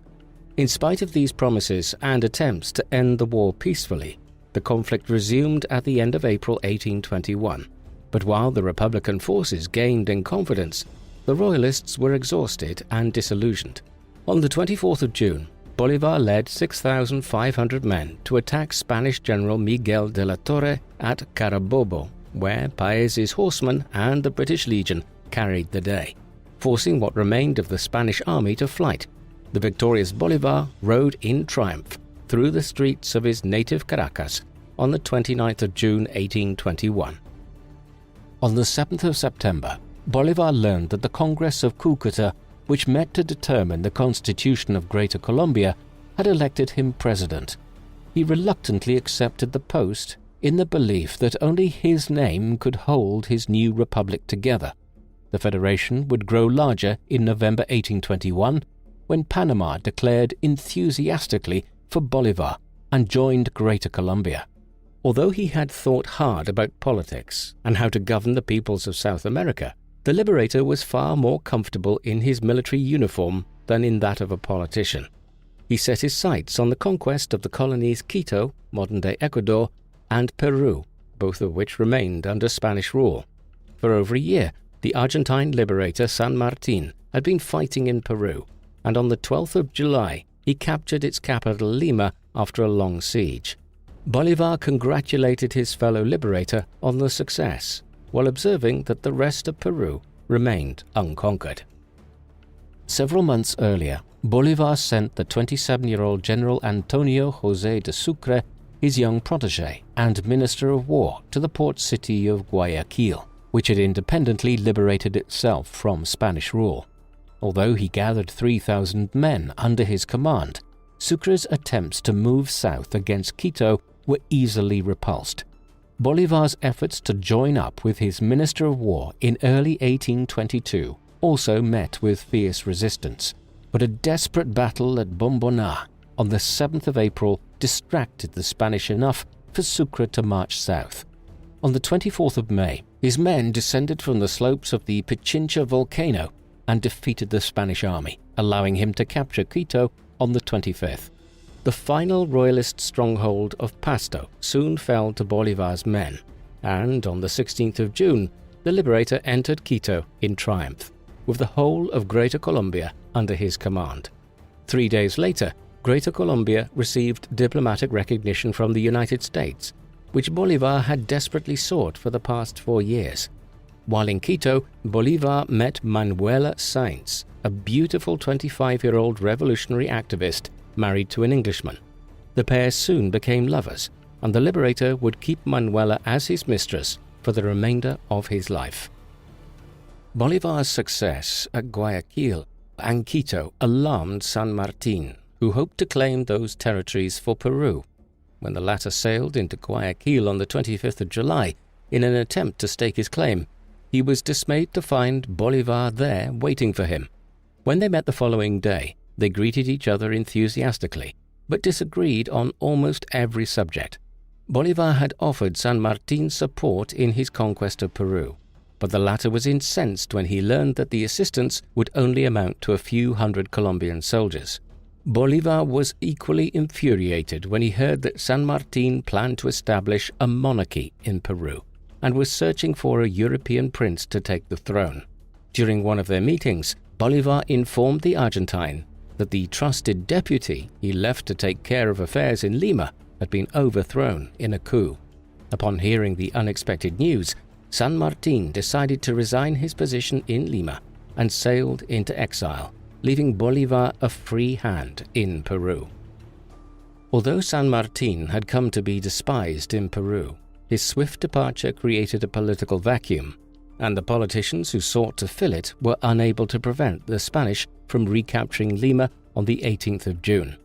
In spite of these promises and attempts to end the war peacefully, the conflict resumed at the end of April 1821. But while the Republican forces gained in confidence, the Royalists were exhausted and disillusioned. On the 24th of June, Bolívar led 6,500 men to attack Spanish General Miguel de la Torre at Carabobo, where Paez's horsemen and the British Legion carried the day, forcing what remained of the Spanish army to flight. The victorious Bolívar rode in triumph through the streets of his native Caracas on the 29th of June 1821. On the 7th of September, Bolívar learned that the Congress of Cúcuta, which met to determine the constitution of Greater Colombia, had elected him president. He reluctantly accepted the post in the belief that only his name could hold his new republic together. The federation would grow larger in November 1821, when Panama declared enthusiastically for Bolívar and joined Greater Colombia. Although he had thought hard about politics and how to govern the peoples of South America, the Liberator was far more comfortable in his military uniform than in that of a politician. He set his sights on the conquest of the colonies Quito, modern-day Ecuador, and Peru, both of which remained under Spanish rule. For over a year, the Argentine Liberator San Martin had been fighting in Peru, and on the 12th of July, he captured its capital Lima after a long siege. Bolívar congratulated his fellow Liberator on the success, while observing that the rest of Peru remained unconquered. Several months earlier, Bolívar sent the 27-year-old General Antonio José de Sucre, his young protégé and Minister of War, to the port city of Guayaquil, which had independently liberated itself from Spanish rule. although he gathered 3,000 men under his command, Sucre's attempts to move south against Quito were easily repulsed. Bolívar's efforts to join up with his Minister of War in early 1822 also met with fierce resistance, but a desperate battle at Bomboná on the 7th of April distracted the Spanish enough for Sucre to march south. On the 24th of May, his men descended from the slopes of the Pichincha volcano and defeated the Spanish army, allowing him to capture Quito on the 25th. The final royalist stronghold of Pasto soon fell to Bolívar's men, and on the 16th of June, the Liberator entered Quito in triumph, with the whole of Greater Colombia under his command. 3 days later, Greater Colombia received diplomatic recognition from the United States, which Bolívar had desperately sought for the past 4 years. While in Quito, Bolívar met Manuela Sáenz, a beautiful 25-year-old revolutionary activist married to an Englishman. The pair soon became lovers, and the Liberator would keep Manuela as his mistress for the remainder of his life. Bolívar's success at Guayaquil and Quito alarmed San Martín, who hoped to claim those territories for Peru. When the latter sailed into Guayaquil on the 25th of July in an attempt to stake his claim, he was dismayed to find Bolívar there waiting for him. When they met the following day, they greeted each other enthusiastically, but disagreed on almost every subject. Bolívar had offered San Martín support in his conquest of Peru, but the latter was incensed when he learned that the assistance would only amount to a few hundred Colombian soldiers. Bolívar was equally infuriated when he heard that San Martín planned to establish a monarchy in Peru and was searching for a European prince to take the throne. During one of their meetings, Bolívar informed the Argentine that the trusted deputy he left to take care of affairs in Lima had been overthrown in a coup. Upon hearing the unexpected news, San Martín decided to resign his position in Lima and sailed into exile, leaving Bolívar a free hand in Peru. Although San Martín had come to be despised in Peru, his swift departure created a political vacuum, and the politicians who sought to fill it were unable to prevent the Spanish from recapturing Lima on the 18th of June.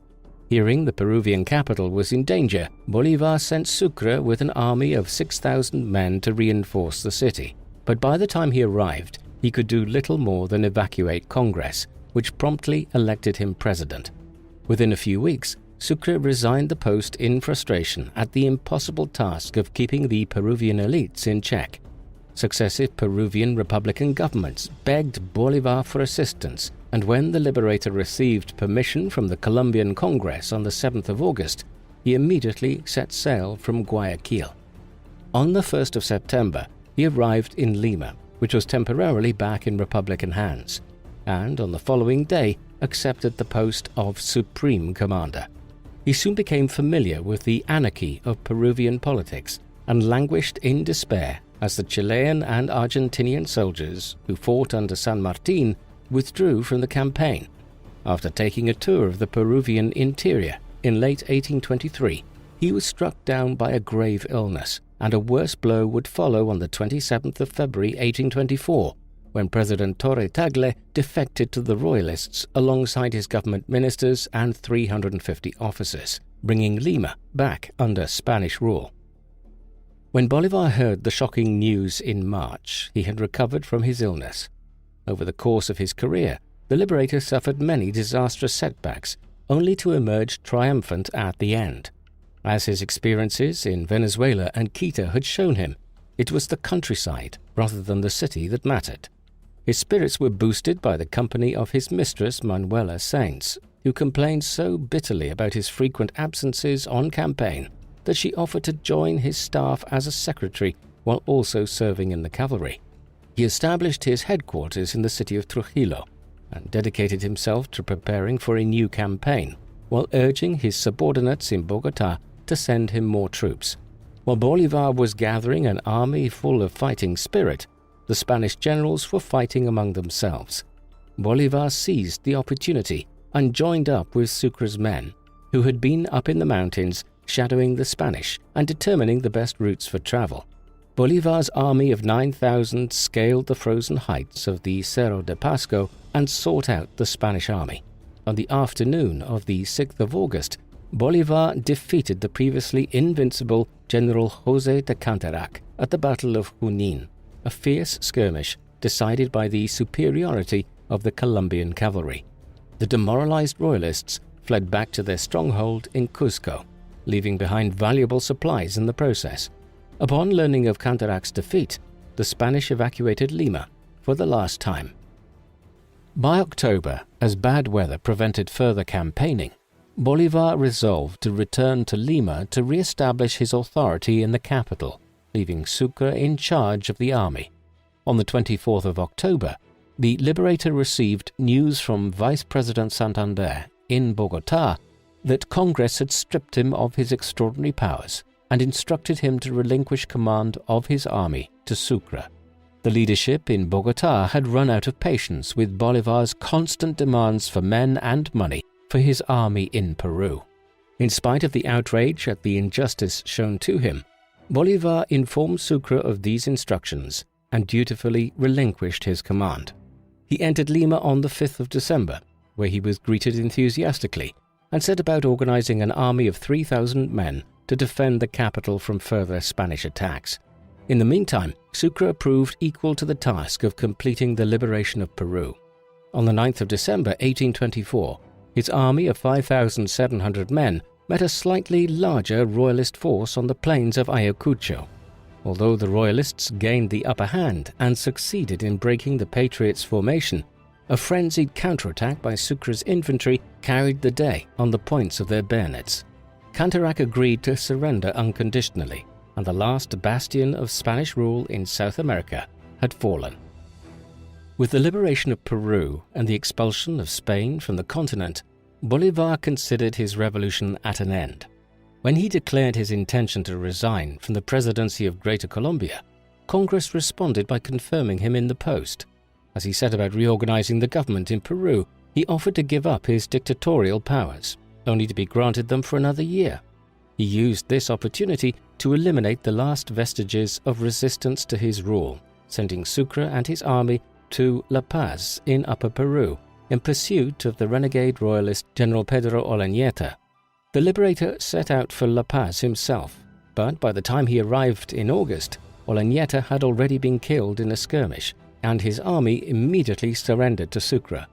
Hearing the Peruvian capital was in danger, Bolívar sent Sucre with an army of 6,000 men to reinforce the city, but by the time he arrived, he could do little more than evacuate Congress, which promptly elected him president. Within a few weeks, Sucre resigned the post in frustration at the impossible task of keeping the Peruvian elites in check. Successive Peruvian Republican governments begged Bolívar for assistance, and when the Liberator received permission from the Colombian Congress on the 7th of August, he immediately set sail from Guayaquil. On the 1st of September, he arrived in Lima, which was temporarily back in Republican hands, and on the following day accepted the post of Supreme Commander. He soon became familiar with the anarchy of Peruvian politics and languished in despair as the Chilean and Argentinian soldiers who fought under San Martín withdrew from the campaign. After taking a tour of the Peruvian interior in late 1823, he was struck down by a grave illness, and a worse blow would follow on the 27th of February 1824, when President Torre Tagle defected to the Royalists alongside his government ministers and 350 officers, bringing Lima back under Spanish rule. When Bolívar heard the shocking news in March, he had recovered from his illness. Over the course of his career, the Liberator suffered many disastrous setbacks, only to emerge triumphant at the end. As his experiences in Venezuela and Quito had shown him, it was the countryside rather than the city that mattered. His spirits were boosted by the company of his mistress Manuela Sáenz, who complained so bitterly about his frequent absences on campaign that she offered to join his staff as a secretary while also serving in the cavalry. He established his headquarters in the city of Trujillo and dedicated himself to preparing for a new campaign, while urging his subordinates in Bogotá to send him more troops. While Bolívar was gathering an army full of fighting spirit, the Spanish generals were fighting among themselves. Bolívar seized the opportunity and joined up with Sucre's men, who had been up in the mountains shadowing the Spanish and determining the best routes for travel. Bolivar's army of 9,000 scaled the frozen heights of the Cerro de Pasco and sought out the Spanish army. On the afternoon of the 6th of August, Bolivar defeated the previously invincible General José de Canterac at the Battle of Junín, a fierce skirmish decided by the superiority of the Colombian cavalry. The demoralized royalists fled back to their stronghold in Cuzco, leaving behind valuable supplies in the process. Upon learning of Canterac's defeat, the Spanish evacuated Lima for the last time. By October, as bad weather prevented further campaigning, Bolivar resolved to return to Lima to re-establish his authority in the capital, leaving Sucre in charge of the army. On the 24th of October, the Liberator received news from Vice President Santander in Bogotá that Congress had stripped him of his extraordinary powers and instructed him to relinquish command of his army to Sucre. The leadership in Bogotá had run out of patience with Bolivar's constant demands for men and money for his army in Peru. In spite of the outrage at the injustice shown to him, Bolivar informed Sucre of these instructions and dutifully relinquished his command. He entered Lima on the 5th of December, where he was greeted enthusiastically and set about organizing an army of 3,000 men to defend the capital from further Spanish attacks. In the meantime, Sucre proved equal to the task of completing the liberation of Peru. On the 9th of December 1824, his army of 5,700 men met a slightly larger royalist force on the plains of Ayacucho. Although the royalists gained the upper hand and succeeded in breaking the Patriots' formation, a frenzied counterattack by Sucre's infantry carried the day on the points of their bayonets. Canterac agreed to surrender unconditionally, and the last bastion of Spanish rule in South America had fallen. With the liberation of Peru and the expulsion of Spain from the continent, Bolivar considered his revolution at an end. When he declared his intention to resign from the presidency of Greater Colombia, Congress responded by confirming him in the post. As he set about reorganizing the government in Peru, he offered to give up his dictatorial powers, only to be granted them for another year. He used this opportunity to eliminate the last vestiges of resistance to his rule, sending Sucre and his army to La Paz in Upper Peru in pursuit of the renegade royalist General Pedro Olañeta. The Liberator set out for La Paz himself, but by the time he arrived in August, Olañeta had already been killed in a skirmish, and his army immediately surrendered to Sucre.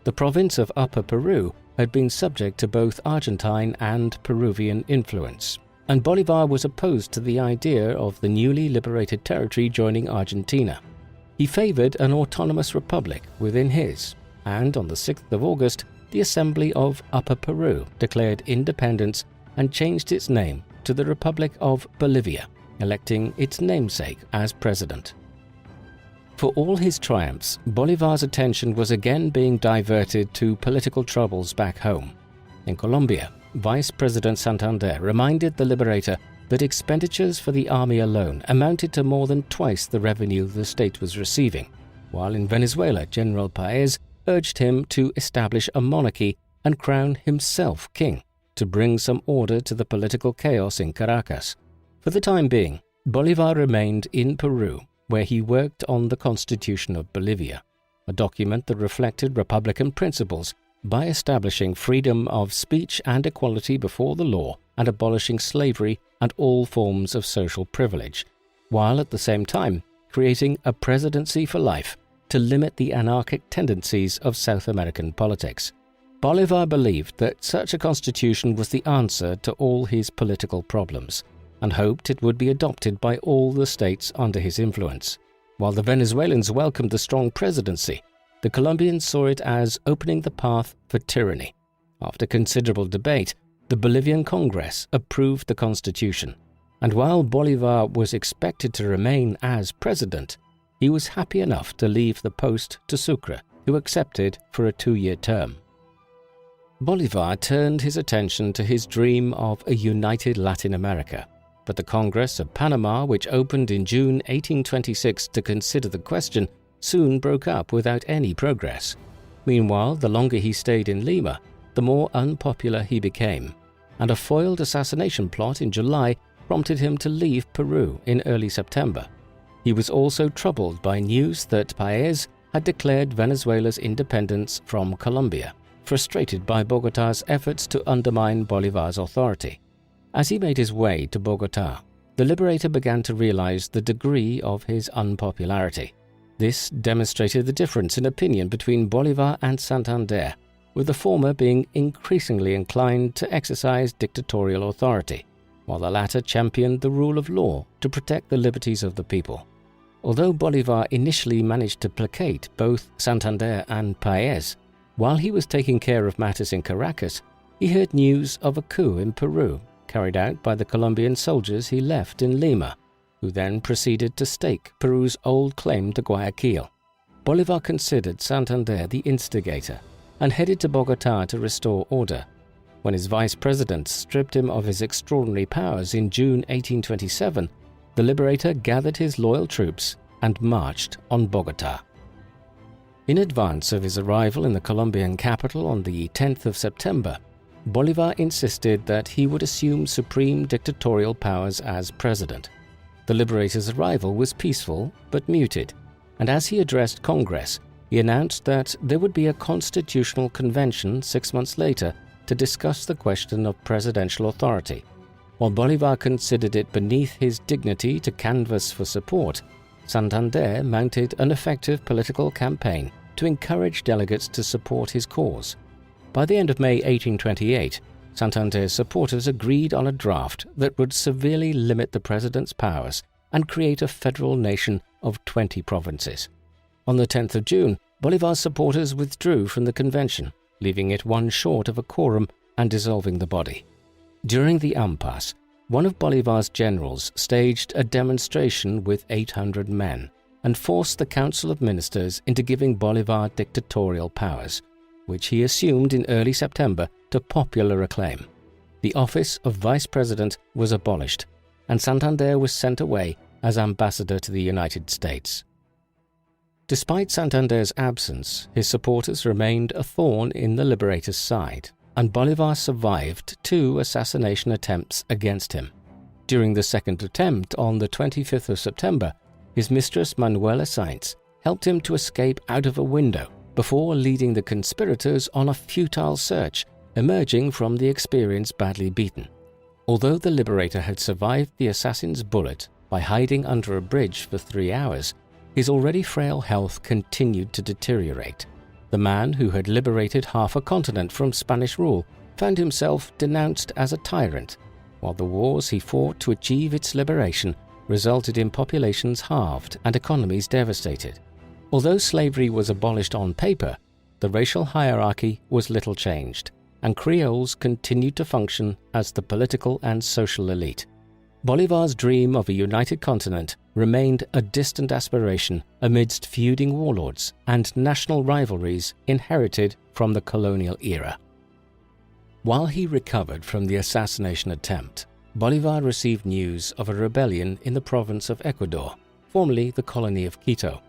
The province of Upper Peru had been subject to both Argentine and Peruvian influence, and Bolivar was opposed to the idea of the newly liberated territory joining Argentina. He favored an autonomous republic within his, and on the 6th of August, the Assembly of Upper Peru declared independence and changed its name to the Republic of Bolivia, electing its namesake as president. For all his triumphs, Bolivar's attention was again being diverted to political troubles back home. In Colombia, Vice President Santander reminded the Liberator that expenditures for the army alone amounted to more than twice the revenue the state was receiving, while in Venezuela, General Paez urged him to establish a monarchy and crown himself king to bring some order to the political chaos in Caracas. For the time being, Bolivar remained in Peru, where he worked on the Constitution of Bolivia, a document that reflected Republican principles by establishing freedom of speech and equality before the law and abolishing slavery and all forms of social privilege, while at the same time creating a presidency for life to limit the anarchic tendencies of South American politics. Bolivar believed that such a constitution was the answer to all his political problems, and hoped it would be adopted by all the states under his influence. While the Venezuelans welcomed the strong presidency, the Colombians saw it as opening the path for tyranny. After considerable debate, the Bolivian Congress approved the constitution, and while Bolivar was expected to remain as president, he was happy enough to leave the post to Sucre, who accepted for a 2-year term. Bolivar turned his attention to his dream of a united Latin America, but the Congress of Panama, which opened in June 1826 to consider the question, soon broke up without any progress. Meanwhile, the longer he stayed in Lima, the more unpopular he became, and a foiled assassination plot in July prompted him to leave Peru in early September. He was also troubled by news that Páez had declared Venezuela's independence from Colombia, frustrated by Bogotà's efforts to undermine Bolívar's authority. As he made his way to Bogotá, the Liberator began to realize the degree of his unpopularity. This demonstrated the difference in opinion between Bolívar and Santander, with the former being increasingly inclined to exercise dictatorial authority, while the latter championed the rule of law to protect the liberties of the people. Although Bolívar initially managed to placate both Santander and Páez, while he was taking care of matters in Caracas, he heard news of a coup in Peru carried out by the Colombian soldiers he left in Lima, who then proceeded to stake Peru's old claim to Guayaquil. Bolívar considered Santander the instigator and headed to Bogotá to restore order. When his vice president stripped him of his extraordinary powers in June 1827, the Liberator gathered his loyal troops and marched on Bogotá. In advance of his arrival in the Colombian capital on the 10th of September, Bolívar insisted that he would assume supreme dictatorial powers as president. The Liberator's arrival was peaceful but muted, and as he addressed Congress, he announced that there would be a constitutional convention 6 months later to discuss the question of presidential authority. While Bolívar considered it beneath his dignity to canvass for support, Santander mounted an effective political campaign to encourage delegates to support his cause. By the end of May 1828, Santander's supporters agreed on a draft that would severely limit the president's powers and create a federal nation of 20 provinces. On the 10th of June, Bolívar's supporters withdrew from the convention, leaving it one short of a quorum and dissolving the body. During the impasse, one of Bolívar's generals staged a demonstration with 800 men and forced the Council of Ministers into giving Bolívar dictatorial powers, which he assumed in early September to popular acclaim. The office of vice president was abolished, and Santander was sent away as ambassador to the United States. Despite Santander's absence, his supporters remained a thorn in the Liberator's side, and Bolívar survived 2 assassination attempts against him. During the second attempt on the 25th of September, his mistress Manuela Sáenz helped him to escape out of a window before leading the conspirators on a futile search, emerging from the experience badly beaten. Although the Liberator had survived the assassin's bullet by hiding under a bridge for 3 hours, his already frail health continued to deteriorate. The man who had liberated half a continent from Spanish rule found himself denounced as a tyrant, while the wars he fought to achieve its liberation resulted in populations halved and economies devastated. Although slavery was abolished on paper, the racial hierarchy was little changed, and Creoles continued to function as the political and social elite. Bolívar's dream of a united continent remained a distant aspiration amidst feuding warlords and national rivalries inherited from the colonial era. While he recovered from the assassination attempt, Bolívar received news of a rebellion in the province of Ecuador, formerly the colony of Quito.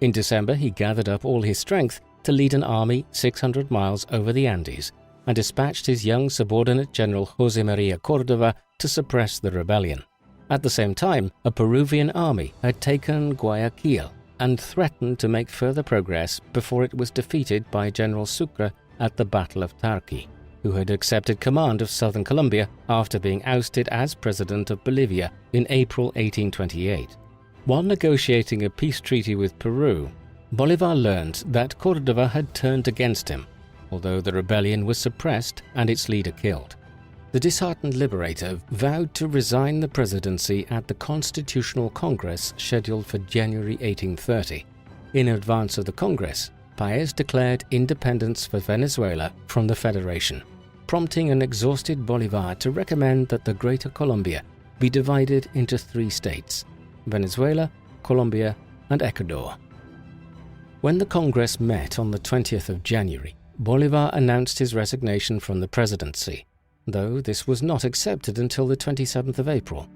In December, he gathered up all his strength to lead an army 600 miles over the Andes and dispatched his young subordinate General José María Córdoba to suppress the rebellion. At the same time, a Peruvian army had taken Guayaquil and threatened to make further progress before it was defeated by General Sucre at the Battle of Tarqui, who had accepted command of southern Colombia after being ousted as president of Bolivia in April 1828. While negotiating a peace treaty with Peru, Bolívar learned that Córdoba had turned against him, although the rebellion was suppressed and its leader killed. The disheartened Liberator vowed to resign the presidency at the Constitutional Congress scheduled for January 1830. In advance of the Congress, Páez declared independence for Venezuela from the Federation, prompting an exhausted Bolívar to recommend that the Greater Colombia be divided into 3 states: Venezuela, Colombia, and Ecuador. When the Congress met on the 20th of January, Bolívar announced his resignation from the presidency, though this was not accepted until the 27th of April.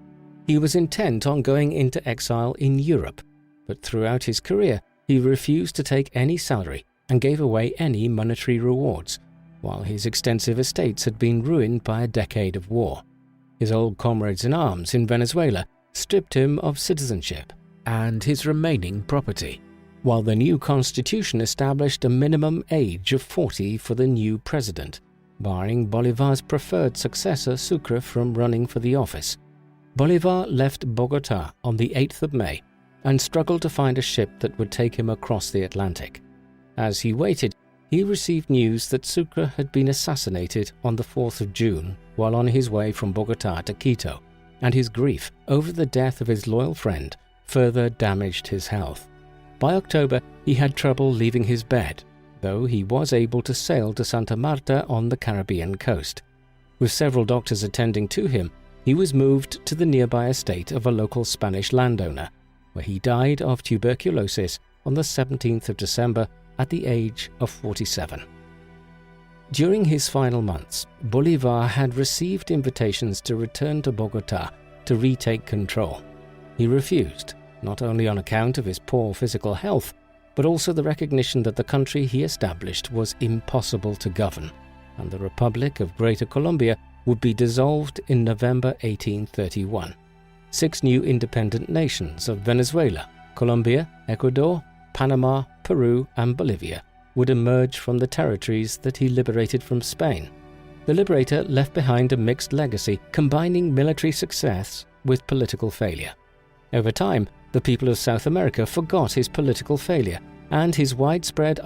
He was intent on going into exile in Europe, but throughout his career he refused to take any salary and gave away any monetary rewards, while his extensive estates had been ruined by a decade of war. His old comrades in arms in Venezuela stripped him of citizenship and his remaining property, while the new constitution established a minimum age of 40 for the new president, barring Bolivar's preferred successor Sucre from running for the office. Bolivar left Bogotá on the 8th of May and struggled to find a ship that would take him across the Atlantic. As he waited, he received news that Sucre had been assassinated on the 4th of June while on his way from Bogotá to Quito, and his grief over the death of his loyal friend further damaged his health. By October, he had trouble leaving his bed, though he was able to sail to Santa Marta on the Caribbean coast. With several doctors attending to him, he was moved to the nearby estate of a local Spanish landowner, where he died of tuberculosis on the 17th of December at the age of 47. During his final months, Bolívar had received invitations to return to Bogotá to retake control. He refused, not only on account of his poor physical health, but also the recognition that the country he established was impossible to govern, and the Republic of Greater Colombia would be dissolved in November 1831. 6 new independent nations of Venezuela, Colombia, Ecuador, Panama, Peru, and Bolivia would emerge from the territories that he liberated from Spain. The liberator left behind a mixed legacy, combining military success with political failure. Over time, the people of South America forgot his political failure and his widespread